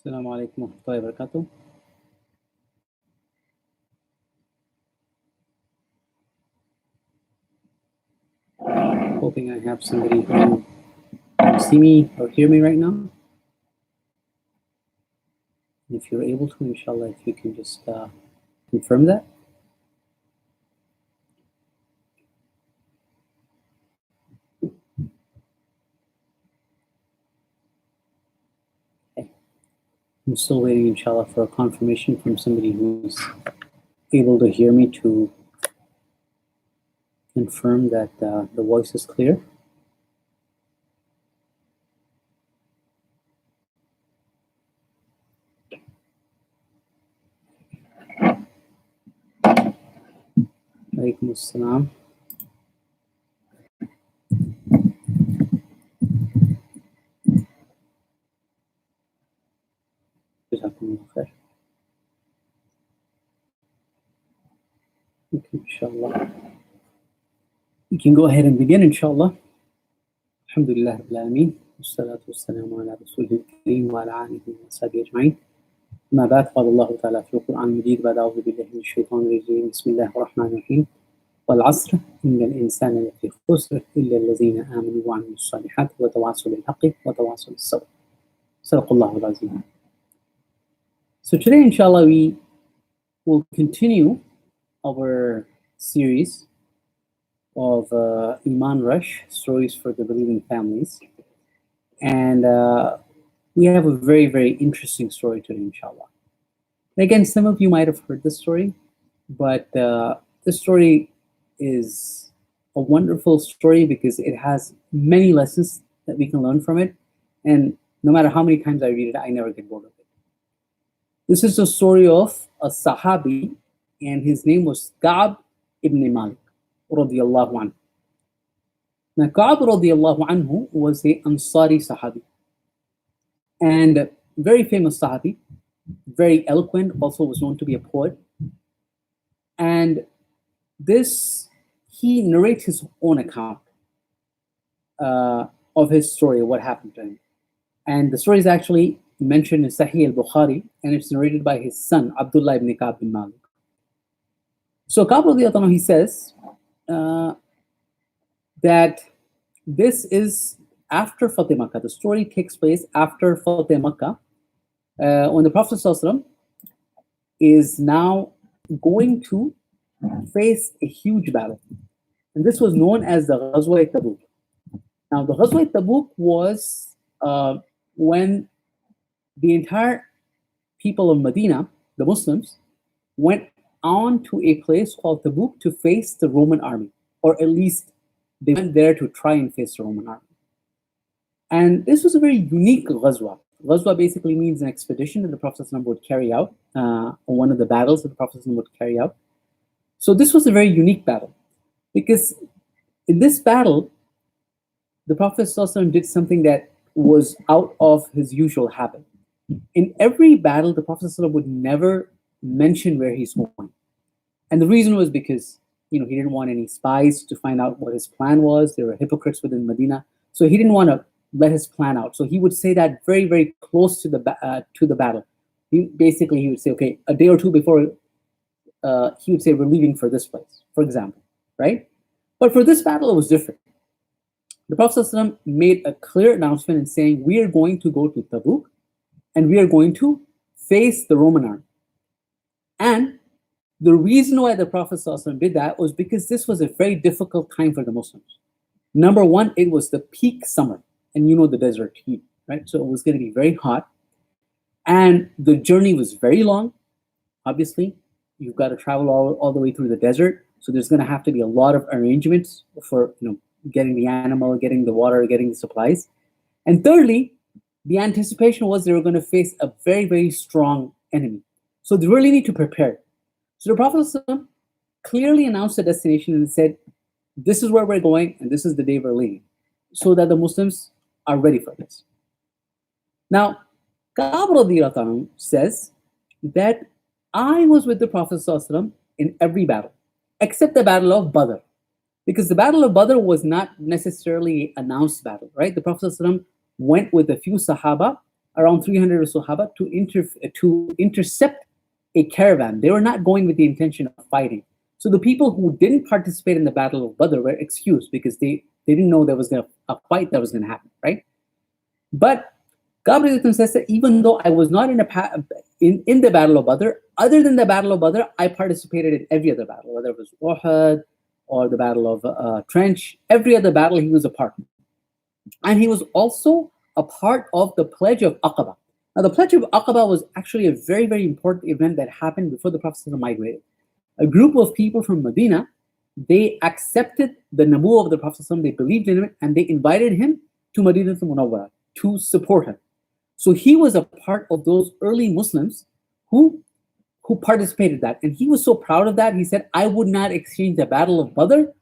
Assalamu alaikum wa rahmatullahi wa barakatuh. Hoping I have somebody who can see me or hear me right now. If you're able to, inshallah, if you can just confirm that. Okay. I'm still waiting, inshallah, for a confirmation from somebody who's able to hear me to confirm that the voice is clear. Alaikum assalam. Jazakumullah khair. Okay, inshallah. We can go ahead and begin, inshallah. Alhamdulillah Rabbil Alameen. Wassalatu wassalamu ala Rasulil Kareem wa ala alihi wa sahbihi ajma'in. ما بعد قال الله تعالى في القرآن المجيد بعد أعوذ بالله من الشيطان الرجيم بسم الله الرحمن الرحيم والعصر إن الإنسان لفي خسر إلا الذين آمنوا وعملوا الصالحات وتواصوا بالحق وتواصوا بالصبر. صدق الله العظيم. So today, inshallah, we will continue our series of Emaan Rush, Stories for the Believing Families. And we have a very, very interesting story today, inshallah. And again, some of you might have heard this story, but this story is a wonderful story because it has many lessons that we can learn from it. And no matter how many times I read it, I never get bored of it. This is the story of a Sahabi, and his name was Ka'b ibn Malik, radiyallahu anhu. Now, Ka'b radiyallahu anhu was a Ansari Sahabi, and very famous Sahabi, very eloquent, also was known to be a poet. And he narrates his own account of his story, what happened to him. And the story is actually mentioned in Sahih al-Bukhari, and it's narrated by his son, Abdullah ibn Ka'b bin Malik. So Ka'b radiyallahu anhu, he says that this is after Fateh Makkah. The story takes place after Fateh Makkah, when the Prophet ﷺ is now going to face a huge battle. And this was known as the Ghazwa Tabuk. Now, the Ghazwa Tabuk was when the entire people of Medina, the Muslims, went on to a place called Tabuk to face the Roman army, or at least they went there to try and face the Roman army. And this was a very unique Ghazwa. Ghazwa basically means an expedition that the Prophet ﷺ would carry out, or one of the battles that the Prophet ﷺ would carry out. So this was a very unique battle, because in this battle, the Prophet ﷺ did something that was out of his usual habit. In every battle, the Prophet ﷺ would never mention where he's going. And the reason was because he didn't want any spies to find out what his plan was. There were hypocrites within Medina. So he didn't want to let his plan out. So he would say that very, very close to the battle. He would say, okay, a day or two before, he would say, we're leaving for this place, for example, right? But for this battle, it was different. The Prophet ﷺ made a clear announcement in saying, we are going to go to Tabuk, and we are going to face the Roman army. And the reason why the Prophet ﷺ did that was because this was a very difficult time for the Muslims. Number one, it was the peak summer, and the desert heat, right? So it was going to be very hot, and the journey was very long. Obviously, you've got to travel all the way through the desert, so there's going to have to be a lot of arrangements for getting the animal, getting the water, getting the supplies. And thirdly, the anticipation was they were going to face a very, very strong enemy. So they really need to prepare. So the Prophet ﷺ clearly announced the destination and said, this is where we're going, and this is the day we're leaving, so that the Muslims are ready for this. Now, Ka'b radiyallahu anhu says that I was with the Prophet ﷺ in every battle, except the Battle of Badr. Because the Battle of Badr was not necessarily an announced battle, right? The Prophet ﷺ went with a few Sahaba around 300 Sahaba to intercept a caravan. They were not going with the intention of fighting. So the people who didn't participate in the Battle of Badr were excused because they didn't know there was a fight that was going to happen, right? But Gabriel says that even though I was not in the Battle of Badr, other than the Battle of Badr, I participated in every other battle, whether it was Uhud or the Battle of Trench. Every other battle he was a part of. And he was also a part of the Pledge of Aqaba. Now, the Pledge of Aqaba was actually a very, very important event that happened before the Prophet migrated. A group of people from Medina, they accepted the Nabuwwah of the Prophet, they believed in him, and they invited him to Madinah al-Munawwara to support him. So he was a part of those early Muslims who participated in that. And he was so proud of that, he said, I would not exchange the Battle of Badr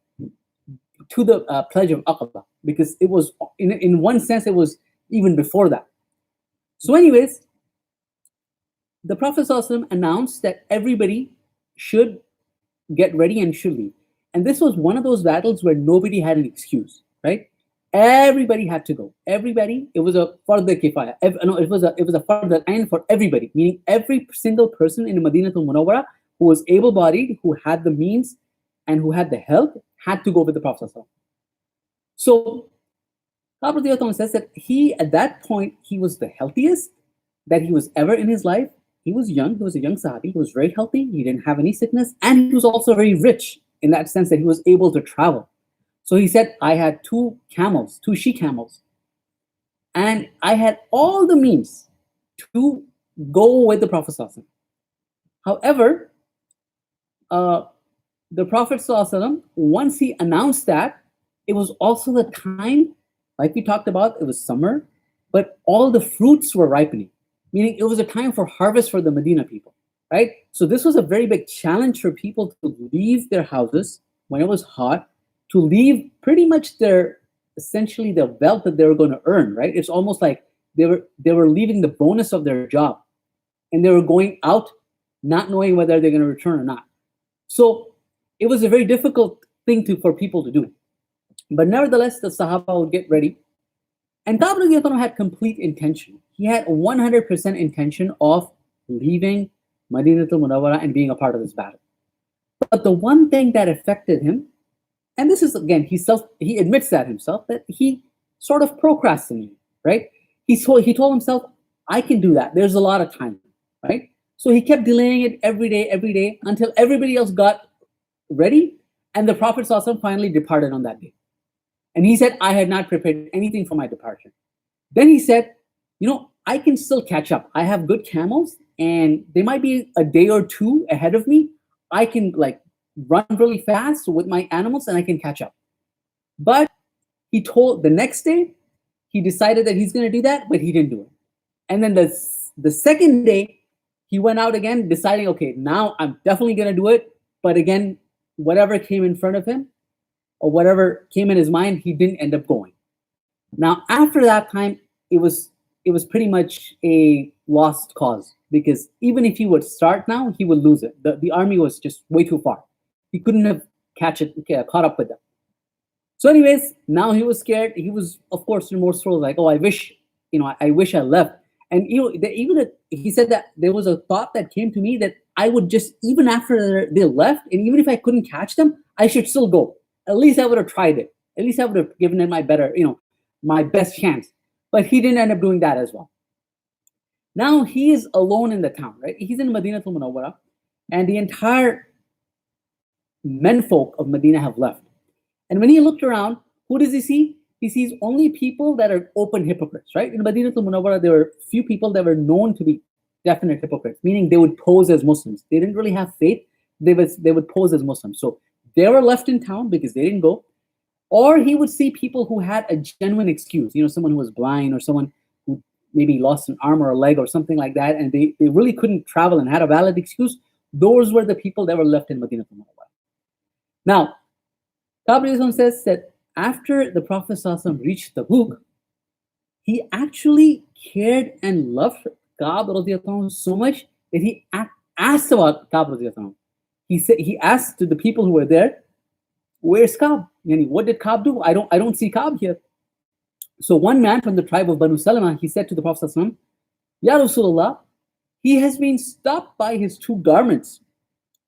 to the Pledge of Aqaba, because it was, in one sense, it was even before that. So anyways, the Prophet ﷺ announced that everybody should get ready and should leave. And this was one of those battles where nobody had an excuse, right? Everybody had to go. Everybody, it was a fardh kifaya. No, it was a fardh ayn for everybody, meaning every single person in Madinah al-Munawwara who was able-bodied, who had the means, and who had the health, had to go with the Prophet. So Ka'b says that at that point, he was the healthiest that he was ever in his life. He was young, he was a young Sahabi, he was very healthy, he didn't have any sickness, and he was also very rich in that sense that he was able to travel. So he said, I had two she camels, and I had all the means to go with the Prophet. However, the Prophet, once he announced that, it was also the time, like we talked about, it was summer, but all the fruits were ripening, meaning it was a time for harvest for the Medina people, right? So this was a very big challenge for people to leave their houses when it was hot, to leave pretty much essentially the wealth that they were going to earn, right? It's almost like they were leaving the bonus of their job, and they were going out not knowing whether they're going to return or not. So it was a very difficult thing for people to do. But nevertheless, the Sahaba would get ready. And Ka'b had complete intention. He had 100% intention of leaving Madinah al-Munawwara and being a part of this battle. But the one thing that affected him, and this is, again, he admits that himself, that he sort of procrastinated, right? He told himself, I can do that. There's a lot of time, right? So he kept delaying it every day, until everybody else got ready, and the Prophet finally departed on that day. And he said, I had not prepared anything for my departure. Then he said, I can still catch up. I have good camels, and they might be a day or two ahead of me. I can run really fast with my animals, and I can catch up. But the next day, he decided that he's going to do that, but he didn't do it. And then the second day, he went out again, deciding, okay, now I'm definitely going to do it. But again, whatever came in front of him, or whatever came in his mind, he didn't end up going. Now, after that time, it was pretty much a lost cause, because even if he would start now, he would lose it. The army was just way too far. He couldn't have caught up with them. So anyways, now he was scared. He was, of course, remorseful, like, oh, I wish I left. And he said that there was a thought that came to me that I would just, even after they left, and even if I couldn't catch them, I should still go. At least I would have tried it. At least I would have given it my best chance. But he didn't end up doing that as well. Now he is alone in the town, right? He's in Madinah al-Munawwara, and the entire menfolk of Medina have left. And when he looked around, who does he see? He sees only people that are open hypocrites, right? In Madinah al-Munawwara, there were few people that were known to be definite hypocrites, meaning they would pose as Muslims. They didn't really have faith. They would pose as Muslims. So they were left in town because they didn't go. Or he would see people who had a genuine excuse, someone who was blind, or someone who maybe lost an arm or a leg or something like that, and they really couldn't travel and had a valid excuse. Those were the people that were left in Madinah al-Munawwara. Now, Ka'b says that after the Prophet reached Tabuk, he actually cared and loved Ka'b so much that he asked about Ka'b. He asked to the people who were there, where's Ka'b? What did Ka'b do? I don't see Ka'b here. So one man from the tribe of Banu Salama, he said to the Prophet, Ya Rasulullah, he has been stopped by his two garments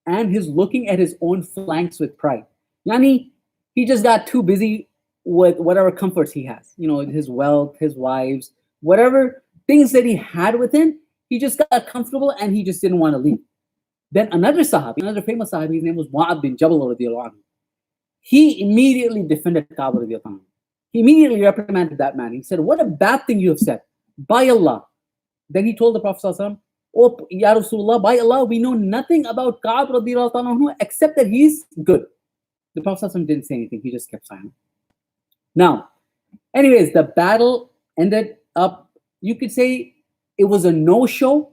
and he's looking at his own flanks with pride. Yani, he just got too busy with whatever comforts he has, his wealth, his wives, whatever things that he had with him, he just got comfortable and he just didn't want to leave. Then another Sahabi, another famous Sahabi, his name was Mu'ab bin Jabal radiallahu anhu. He immediately defended Ka'b radiallahu anhu. He immediately reprimanded that man. He said, "What a bad thing you have said. By Allah." Then he told the Prophet ﷺ, "Oh, Ya Rasulullah, by Allah, we know nothing about Ka'b radiallahu anhu except that he's good." The Prophet ﷺ didn't say anything. He just kept silent. Now, anyways, the battle ended up, you could say it was a no-show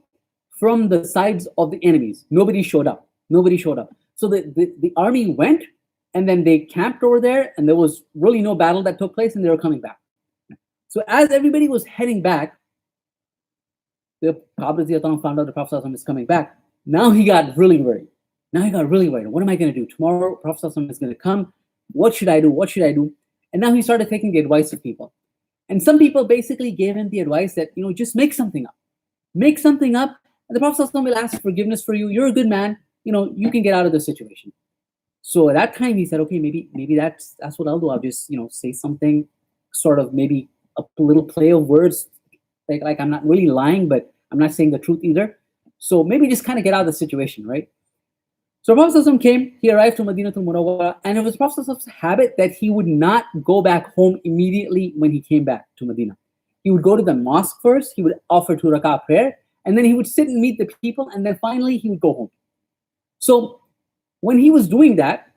from the sides of the enemies. Nobody showed up. Nobody showed up. So the army went, and then they camped over there, and there was really no battle that took place, and they were coming back. So as everybody was heading back, the Prophet found out the Prophet is coming back. Now he got really worried. What am I going to do? Tomorrow, Prophet is going to come. What should I do? What should I do? And now he started taking the advice of people. And some people basically gave him the advice that, just make something up. Make something up, and the Prophet will ask forgiveness for you. You're a good man. You can get out of the situation. So at that time, he said, okay, maybe that's what I'll do. I'll just, say something, sort of maybe a little play of words. Like I'm not really lying, but I'm not saying the truth either. So maybe just kind of get out of the situation, right? So Prophet came, he arrived to Madinatul Munawwara, and it was Prophet's habit that he would not go back home immediately when he came back to Medina. He would go to the mosque first, he would offer 2 rak'ah prayer, and then he would sit and meet the people, and then finally he would go home. So when he was doing that,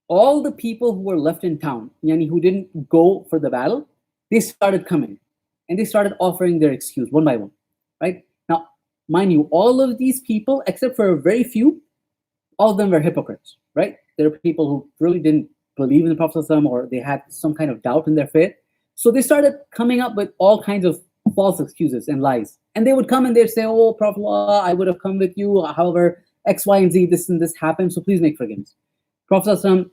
all the people who were left in town, yani who didn't go for the battle, they started coming, and they started offering their excuse one by one, right? Now, mind you, all of these people, except for a very few, all of them were hypocrites, right? There are people who really didn't believe in the Prophet ﷺ, or they had some kind of doubt in their faith. So they started coming up with all kinds of false excuses and lies. And they would come and they'd say, "Oh, Prophet Allah, I would have come with you. However, X, Y, and Z, this and this happened. So please make forgiveness." Prophet ﷺ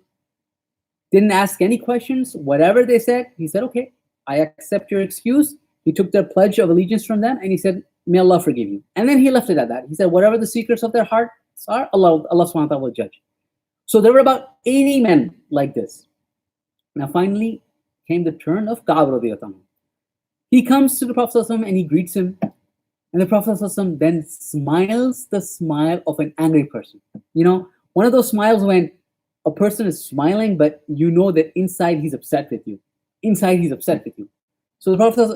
didn't ask any questions. Whatever they said, he said, "Okay, I accept your excuse." He took their pledge of allegiance from them and he said, "May Allah forgive you." And then he left it at that. He said, whatever the secrets of their heart are, Allah subhanahu wa ta'ala will judge. So there were about 80 men like this. Now finally came the turn of Ka'b radiallahu anhu. He comes to the Prophet ﷺ and he greets him. And the Prophet ﷺ then smiles the smile of an angry person. One of those smiles when a person is smiling, but you know that inside he's upset with you. Inside he's upset with you. So the Prophet,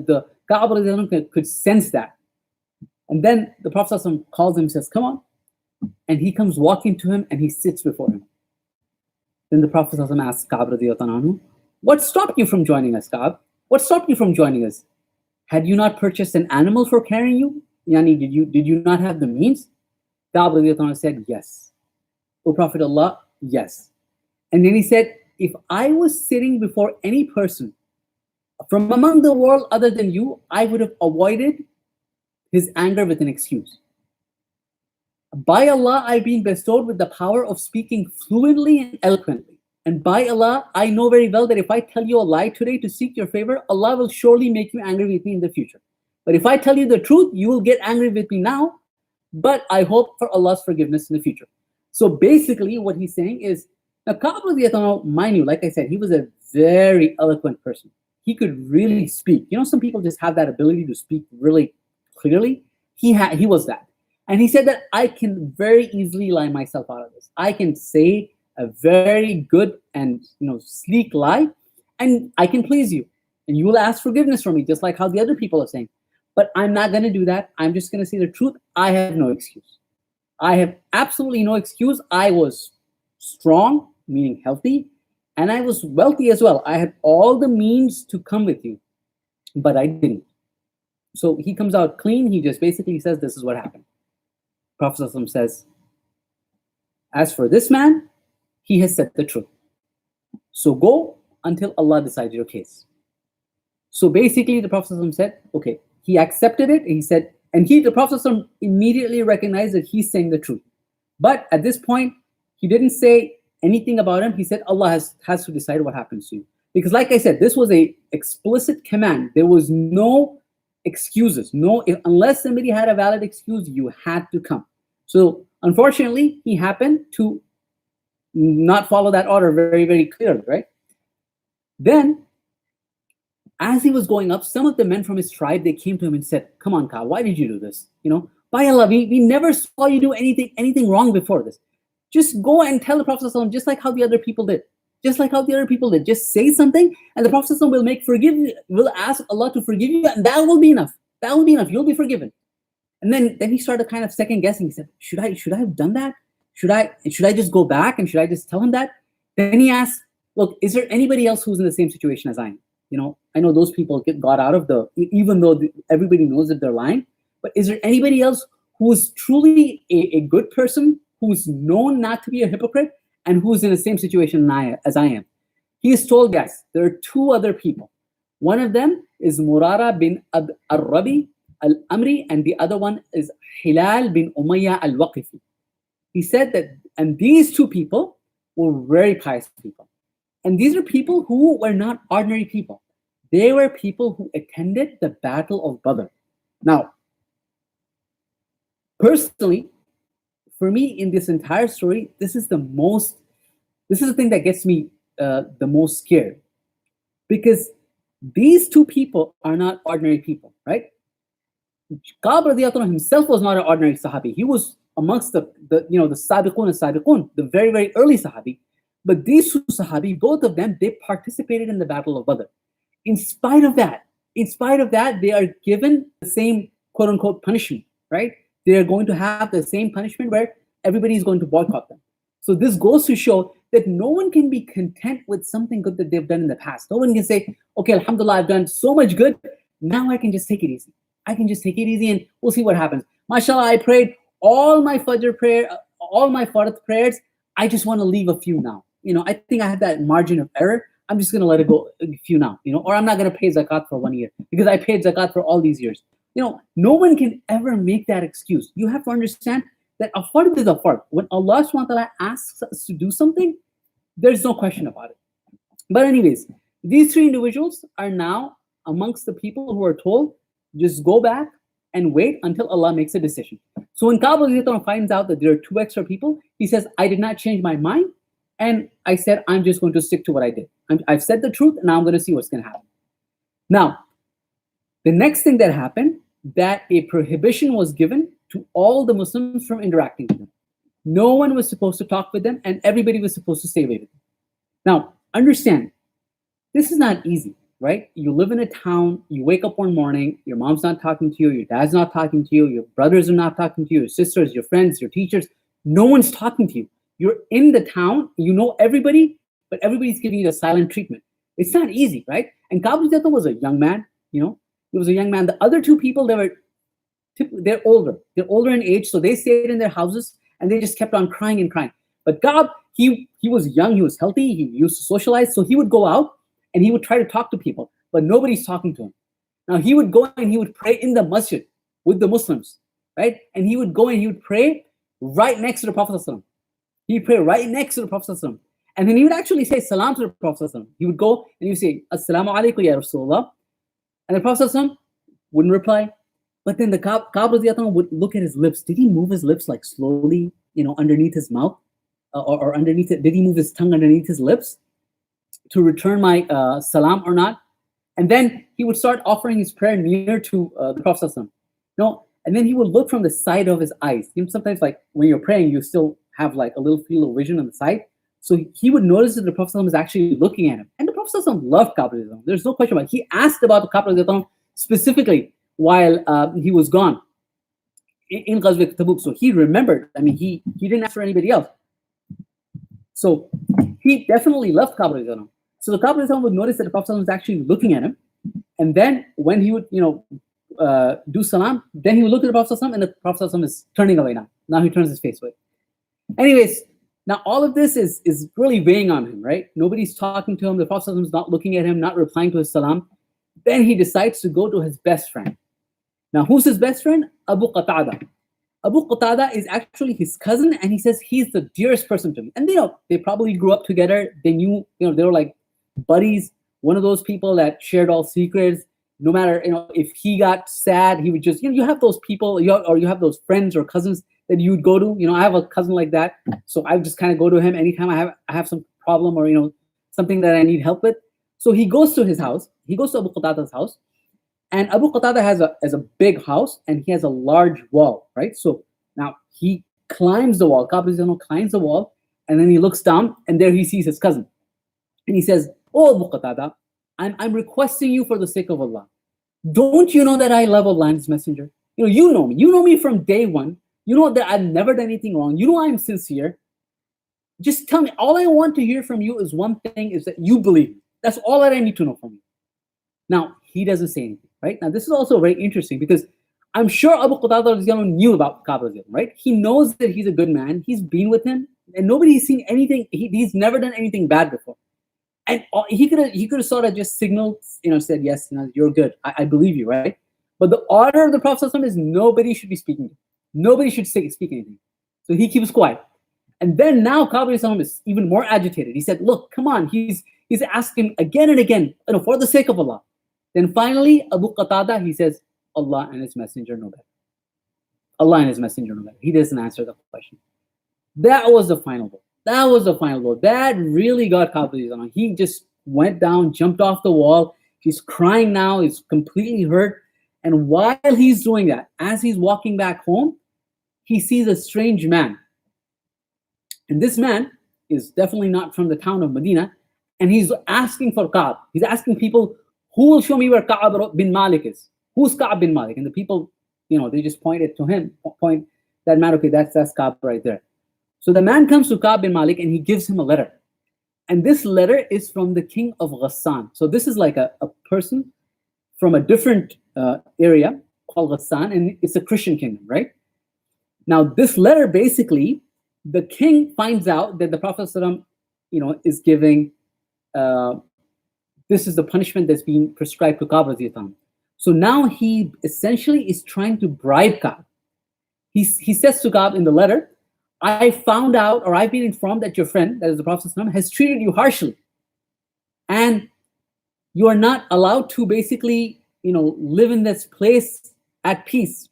the Ka'b radiallahu anhu could sense that. And then the Prophet ﷺ calls him and says, "Come on." And he comes walking to him and he sits before him. Then the Prophet ﷺ asks Ka'b radiallahu anhu, "What stopped you from joining us, Ka'b? What stopped you from joining us? Had you not purchased an animal for carrying you? Yani, did you not have the means?" Ka'b radiallahu anhu said, "Yes. O Prophet Allah, yes." And then he said, "If I was sitting before any person from among the world other than you, I would have avoided his anger with an excuse. By Allah, I've been bestowed with the power of speaking fluently and eloquently. And by Allah, I know very well that if I tell you a lie today to seek your favor, Allah will surely make you angry with me in the future. But if I tell you the truth, you will get angry with me now, but I hope for Allah's forgiveness in the future." So basically what he's saying is, now Ka'b radiallahu anhu, mind you, like I said, he was a very eloquent person. He could really speak. Some people just have that ability to speak really clearly. He was that. And he said that I can very easily lie myself out of this. I can say a very good and sleek lie, and I can please you. And you will ask forgiveness from me, just like how the other people are saying. But I'm not going to do that. I'm just going to say the truth. I have no excuse. I have absolutely no excuse. I was strong, meaning healthy, and I was wealthy as well. I had all the means to come with you, but I didn't. So he comes out clean. He just basically says, this is what happened. Prophet ﷺ says, as for this man, he has said the truth. So go until Allah decides your case. So basically the Prophet ﷺ said, okay, he accepted it. He said, and the Prophet ﷺ immediately recognized that he's saying the truth. But at this point, he didn't say anything about him. He said, Allah has to decide what happens to you. Because like I said, this was a explicit command. There was no excuses. No, unless somebody had a valid excuse, you had to come. So unfortunately, he happened to not follow that order very, very clearly, right? Then, as he was going up, some of the men from his tribe, they came to him and said, come on, Ka, why did you do this? By Allah, we never saw you do anything wrong before this. Just go and tell the Prophet ﷺ, just like how the other people did. Just like how the other people did. Just say something, and the Prophet ﷺ will ask Allah to forgive you, and that will be enough. That will be enough. You'll be forgiven. And then he started kind of second guessing. He said, should I have done that? Should I just go back and should I just tell him that? Then he asked, look, is there anybody else who's in the same situation as I am? I know those people got out of even though everybody knows that they're lying, but is there anybody else who is truly a good person, who's known not to be a hypocrite, and who's in the same situation as I am? He is told, yes, there are two other people. One of them is Murara bin al-Rabi al-Amri, and the other one is Hilal bin Umayyah al-Waqifi. He said that, and these two people were very pious people. And these are people who were not ordinary people. They were people who attended the Battle of Badr. Now, personally, for me in this entire story, this is the thing that gets me the most scared. Because these two people are not ordinary people, right? Ka'b radiyallahu anhu himself was not an ordinary Sahabi. He was amongst the Sabiqun, the very, very early Sahabi. But these two Sahabi, both of them, they participated in the Battle of Badr. In spite of that, they are given the same quote-unquote punishment, right? They are going to have the same punishment where everybody is going to boycott them. So this goes to show that no one can be content with something good that they've done in the past. No one can say, okay, alhamdulillah, I've done so much good, now I can just take it easy. I can just take it easy and we'll see what happens. MashaAllah, I prayed all my Fajr prayer, all my Farad prayers. I just want to leave a few now. I think I have that margin of error. I'm just going to let it go a few now, or I'm not going to pay zakat for 1 year because I paid zakat for all these years. No one can ever make that excuse. You have to understand that a fard is a fard. When Allah subhanahu wa ta'ala asks us to do something, there's no question about it. But anyways, these three individuals are now amongst the people who are told, just go back and wait until Allah makes a decision. So when Ka'b finds out that there are two extra people, he says, I did not change my mind. And I said, I'm just going to stick to what I did. I've said the truth, and now I'm going to see what's going to happen. Now, the next thing that happened, that a prohibition was given to all the Muslims from interacting with them. No one was supposed to talk with them, and everybody was supposed to stay away with them. Now, understand, this is not easy, right? You live in a town, you wake up one morning, your mom's not talking to you, your dad's not talking to you, your brothers are not talking to you, your sisters, your friends, your teachers, no one's talking to you. You're in the town, you know everybody, but everybody's giving you the silent treatment. It's not easy, right? And Ka'b was a young man, he was a young man. The other two people, they're older. They're older in age, so they stayed in their houses and they just kept on crying and crying. But Ka'b, he was young, he was healthy, he used to socialize, so he would go out and he would try to talk to people, but nobody's talking to him. Now he would go and he would pray in the masjid with the Muslims, right? And he would go and he would pray right next to the Prophet ﷺ. He'd pray right next to the Prophet ﷺ. And then he would actually say salam to the Prophet ﷺ. He would go and he would say, Assalamu alaikum ya Rasulullah. And the Prophet ﷺ wouldn't reply. But then the Ka'b would look at his lips. Did he move his lips like slowly, underneath his mouth? Or underneath it? Did he move his tongue underneath his lips to return my salam or not? And then he would start offering his prayer near to the Prophet ﷺ. And then he would look from the side of his eyes. Sometimes, like when you're praying, you still have like a little field of vision on the side. So he would notice that the Prophet ﷺ is actually looking at him. And the Prophet ﷺ loved Ka'b. There's no question about it. He asked about the Ka'b specifically while he was gone in Ghazwat Tabuk. So he remembered. He didn't ask for anybody else. So he definitely loved Ka'b. So the Ka'b would notice that the Prophet ﷺ was actually looking at him. And then when he would, do salam, then he would look at the Prophet ﷺ, and the Prophet ﷺ is turning away now. Now he turns his face away. Anyways, now all of this is really weighing on him, right? Nobody's talking to him. The Prophet ﷺ is not looking at him, not replying to his salam. Then he decides to go to his best friend. Now, who's his best friend? Abu Qatada. Abu Qatada is actually his cousin, and he says he's the dearest person to me. And they probably grew up together. They knew, they were like buddies. One of those people that shared all secrets. No matter, if he got sad, he would just, you have those people, or you have those friends or cousins that you would go to. I have a cousin like that, so I would just kind of go to him anytime I have some problem, or something that I need help with. So he goes to his house. He goes to Abu Qatada's house, and Abu Qatada has a big house, and he has a large wall, right? So now he climbs the wall. Ka'b climbs the wall, and then he looks down, and there he sees his cousin, and he says, "Oh, Abu Qatada, I'm requesting you for the sake of Allah. Don't you know that I love Allah and His Messenger? You know me. You know me from day one. You know that I've never done anything wrong. You know I'm sincere. Just tell me. All I want to hear from you is one thing: is that you believe. That's all that I need to know from you." Now he doesn't say anything. Right? Now this is also very interesting, because I'm sure Abu Qatada knew about Ka'b, right? He knows that he's a good man. He's been with him, and nobody's seen anything. He's never done anything bad before. And he could have sort of just signaled, said, "Yes, you're good. I believe you," right? But the order of the Prophet is nobody should be speaking. Nobody should speak anything. So he keeps quiet. And then now Ka'b is even more agitated. He said, "Look, come on." He's asking again and again, for the sake of Allah. Then finally, Abu Qatada, he says, "Allah and His Messenger know better. Allah and His Messenger know better." He doesn't answer the question. That was the final vote. That really got Ka'b. He just went down, jumped off the wall. He's crying now. He's completely hurt. And while he's doing that, as he's walking back home, he sees a strange man. And this man is definitely not from the town of Medina. And he's asking for Ka'b. He's asking people, "Who will show me where Ka'b bin Malik is? Who's Ka'b bin Malik?" And the people, they just pointed to him, point that man, "Okay, that's Ka'b right there." So the man comes to Ka'b bin Malik, and he gives him a letter. And this letter is from the king of Ghassan. So this is like a person from a different area called Ghassan, and it's a Christian kingdom, right? Now this letter, basically, the king finds out that the Prophet ﷺ, is giving, this is the punishment that's being prescribed to Ka'b. So now he essentially is trying to bribe Ka'b. He says to Ka'b in the letter, "I found out, or I've been informed, that your friend, that is the Prophet ﷺ, has treated you harshly. And you are not allowed to basically, live in this place at peace.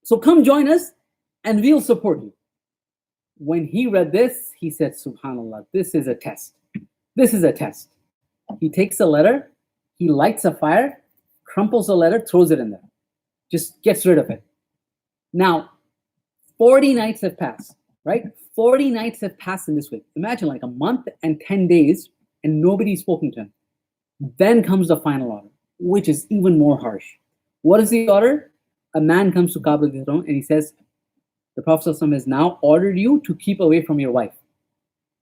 So come join us, and we'll support you." When he read this, he said, "Subhanallah, this is a test. This is a test." He takes a letter, he lights a fire, crumples the letter, throws it in there, just gets rid of it. Now, 40 nights have passed, right? 40 nights have passed in this way. Imagine like a month and 10 days, and nobody's spoken to him. Then comes the final order, which is even more harsh. What is the order? A man comes to Ka'b and he says, "The Prophet ﷺ has now ordered you to keep away from your wife."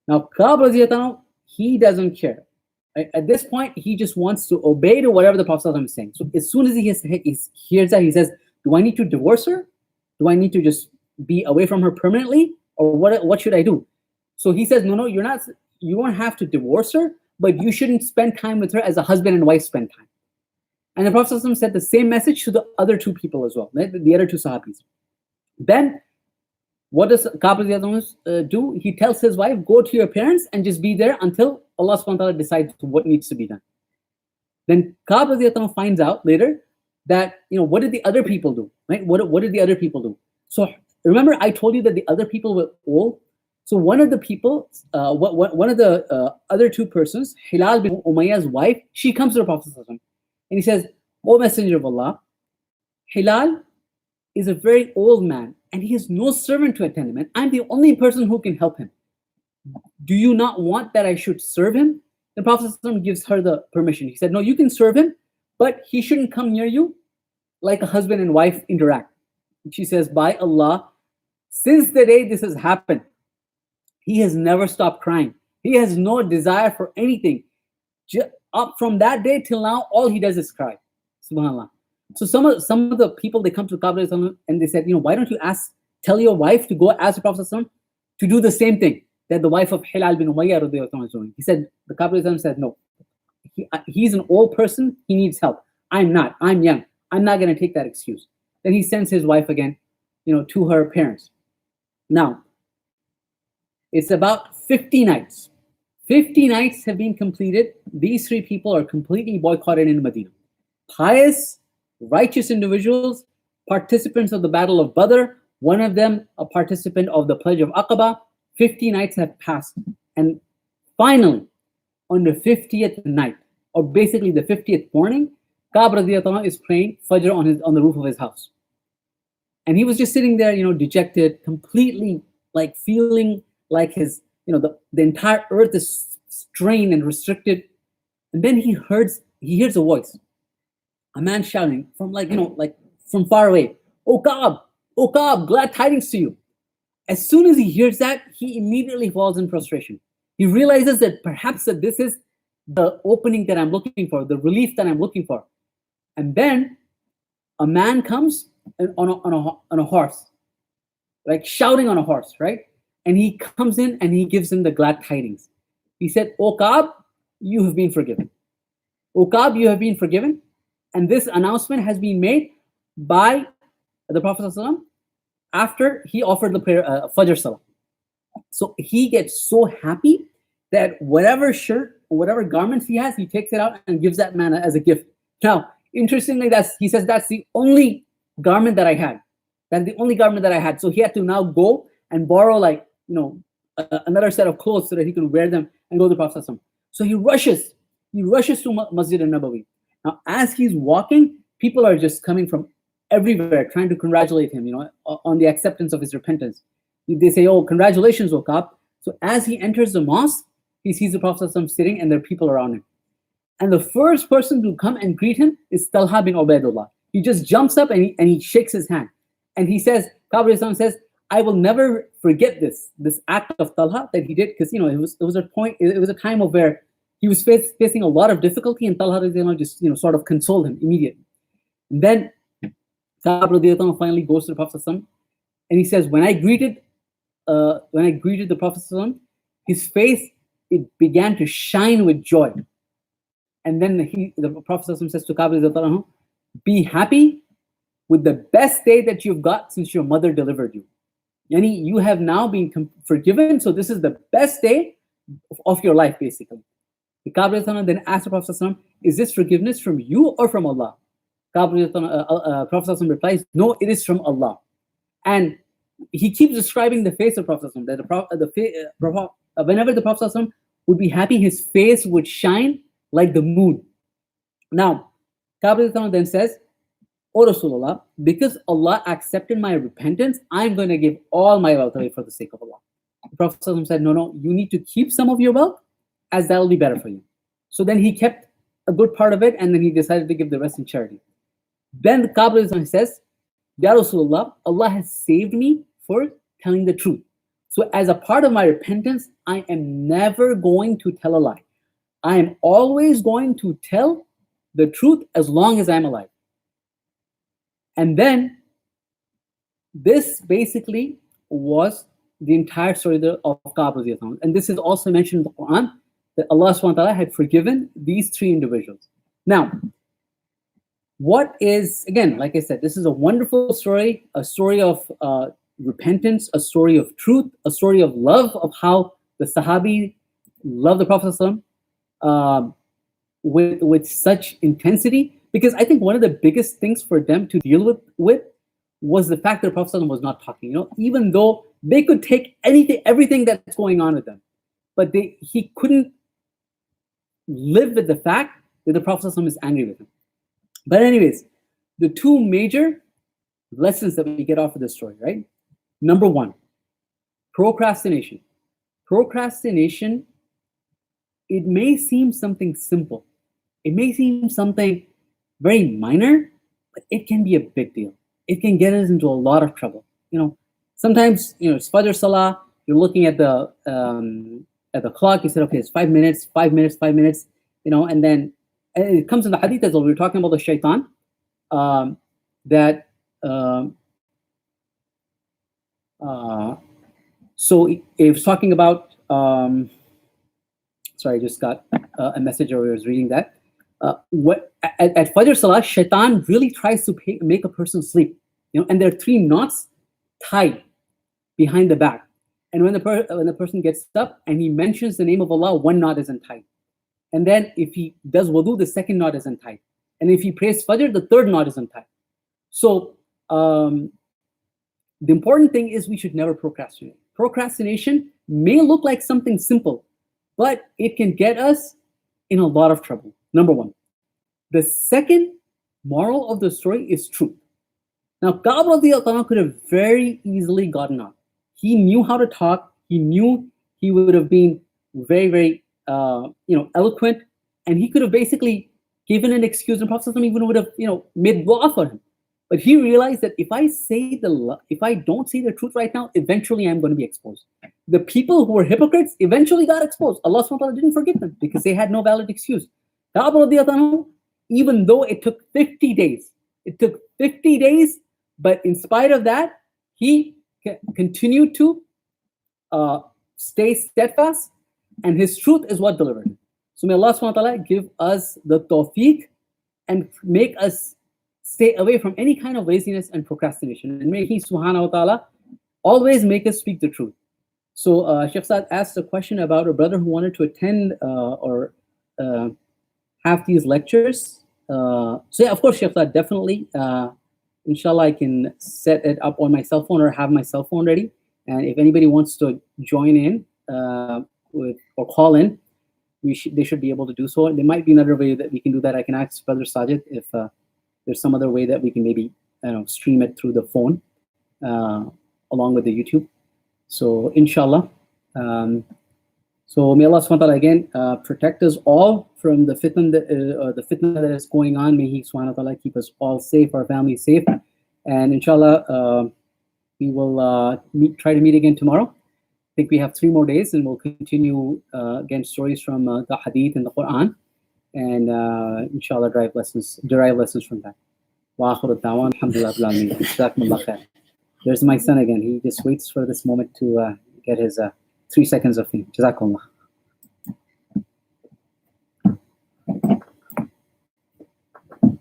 Now, Ka'b, he doesn't care. At this point, he just wants to obey to whatever the Prophet ﷺ is saying. So as soon as he hears that, he says, "Do I need to divorce her? Do I need to just be away from her permanently? Or what should I do?" So he says, "No, you're not. You won't have to divorce her, but you shouldn't spend time with her as a husband and wife spend time." And the Prophet ﷺ said the same message to the other two people as well, the other two Sahabis. Then what does Ka'b do? He tells his wife, "Go to your parents and just be there until Allah subhanahu wa ta'ala decides what needs to be done." Then Ka'b finds out later that, what did the other people do? Right? What did the other people do? So remember, I told you that the other people were old. So one of the people, one of the other two persons, Hilal bin Umayyah's wife, she comes to the Prophet ﷺ, and he says, "O Messenger of Allah, Hilal is a very old man, and he has no servant to attend him, and I'm the only person who can help him. Do you not want that I should serve him?" The Prophet ﷺ gives her the permission. He said, "No, you can serve him, but he shouldn't come near you like a husband and wife interact." And she says, "By Allah, since the day this has happened, he has never stopped crying. He has no desire for anything. Up from that day till now, all he does is cry." Subhanallah. So some of the people, they come to Ka'b and they said, "Why don't you tell your wife to go ask the Prophet to do the same thing that the wife of Hilal bin Umayyah is doing?" He said, the Ka'b said, "No, he's an old person. He needs help. I'm not. I'm young. I'm not going to take that excuse." Then he sends his wife again, to her parents. Now, it's about 50 nights. 50 nights have been completed. These three people are completely boycotted in Medina. pious, righteous individuals, participants of the Battle of Badr, one of them a participant of the Pledge of Aqaba. 50 nights have passed. And finally, on the 50th night, or basically the 50th morning, Ka'b radiyallahu anhu is praying Fajr on the roof of his house. And he was just sitting there, dejected, completely like feeling like his, the entire earth is strained and restricted. And then he hears a voice, a man shouting from from far away, "Oh Ka'b, glad tidings to you." As soon as he hears that, he immediately falls in prostration. He realizes that perhaps that this is the opening that I'm looking for, the relief that I'm looking for. And then a man comes on a horse, like shouting on a horse, right? And he comes in and he gives him the glad tidings. He said, "Oh Ka'b, you have been forgiven. Oh Ka'b, you have been forgiven." And this announcement has been made by the Prophet ﷺ after he offered the prayer, Fajr Salah. So he gets so happy that whatever shirt or whatever garments he has, he takes it out and gives that man as a gift. Now, interestingly, he says that's the only garment that I had. That's the only garment that I had. So he had to now go and borrow another set of clothes so that he can wear them and go to the Prophet ﷺ. So he rushes to Masjid al-Nabawi. Now, as he's walking, people are just coming from everywhere trying to congratulate him, on the acceptance of his repentance. They say, "Oh, congratulations, O Ka'b." So as he enters the mosque, he sees the Prophet ﷺ sitting and there are people around him. And the first person to come and greet him is Talha bin Ubaidullah. He just jumps up and he shakes his hand. And he says, Ka'b says, "I will never forget this act of Talha that he did," because it was a time of where he was facing a lot of difficulty, and Talha just sort of consoled him immediately. And then Ka'b finally goes to the Prophet ﷺ, and he says, when I greeted the Prophet ﷺ, his face, it began to shine with joy. And then the Prophet ﷺ says to Ka'b, "Be happy with the best day that you've got since your mother delivered you. Yani, you have now been forgiven, so this is the best day of your life, basically." The Ka'b then asked the Prophet ﷺ, "Is this forgiveness from you or from Allah?" Prophet ﷺ replies, "No, it is from Allah." And he keeps describing the face of Prophet ﷺ, that whenever the Prophet ﷺ would be happy, his face would shine like the moon. Now, Ka'b then says, "O Rasulullah, because Allah accepted my repentance, I'm going to give all my wealth away for the sake of Allah." The Prophet ﷺ said, No, you need to keep some of your wealth, as that will be better for you. So then he kept a good part of it, and then he decided to give the rest in charity. Then the Ka'b says, "Ya Rasulullah, Allah has saved me for telling the truth. So as a part of my repentance, I am never going to tell a lie. I am always going to tell the truth as long as I'm alive." And then this basically was the entire story of Ka'b. And this is also mentioned in the Quran, that Allah subhanahu wa ta'ala had forgiven these three individuals. Now, what is, again, like I said, this is a wonderful story, a story of repentance, a story of truth, a story of love, of how the Sahabi loved the Prophet with such intensity. Because I think one of the biggest things for them to deal with was the fact that the Prophet was not talking. Even though they could take everything that's going on with them, but he couldn't live with the fact that the Prophet is angry with him. But anyways, the two major lessons that we get off of this story, right? Number one, procrastination. Procrastination, it may seem something simple. It may seem something very minor, but it can be a big deal. It can get us into a lot of trouble. Sometimes, it's Fajr Salah, you're looking at the clock, you said, okay, it's 5 minutes, and then it comes in the hadith as well. We were talking about the shaitan, so it was talking about, sorry, I just got a message where I was reading that. At Fajr Salah, shaitan really tries to make a person sleep, and there are 3 knots tied behind the back. And when the person gets up and he mentions the name of Allah, 1 knot isn't tied. And then if he does wudu, the 2nd knot isn't tied. And if he prays Fajr, the third knot is untied. So the important thing is we should never procrastinate. Procrastination may look like something simple, but it can get us in a lot of trouble. Number one. The second moral of the story is truth. Now, Ka'b radiyallahu anhu could have very easily gotten out. He knew how to talk. He knew he would have been very, very, eloquent, and he could have basically given an excuse, and Prophet even would have, made dua for him. But he realized that if I don't say the truth right now, eventually I'm going to be exposed. The people who were hypocrites eventually got exposed. Allah subhanahu wa ta'ala didn't forgive them because they had no valid excuse. Ka'b radiyallahu anhu, even though it took 50 days, but in spite of that, he continued to stay steadfast, and his truth is what delivered him. So may Allah subhanahu wa ta'ala give us the tawfiq and make us stay away from any kind of laziness and procrastination. And may He subhanahu wa ta'ala always make us speak the truth. So Sheikh Saad asked a question about a brother who wanted to attend or have these lectures. So yeah, of course, Sheikh Saad, definitely. Inshallah, I can set it up on my cell phone or have my cell phone ready. And if anybody wants to join in or call in, they should be able to do so. There might be another way that we can do that. I can ask Brother Sajid if there's some other way that we can maybe stream it through the phone along with the YouTube. So inshallah. So may Allah subhanahu wa ta'ala again protect us all from the fitna that is going on. May He subhanahu wa ta'ala keep us all safe, our families safe. And inshallah, we will try to meet again tomorrow. I think we have 3 more days, and we'll continue again stories from the Hadith and the Quran, and inshallah derive lessons from that. Wa akhiru da'wan, alhamdulillah rabbil alameen. Jazakumullah khair. There's my son again. He just waits for this moment to get his 3 seconds of fame. Jazakumullah.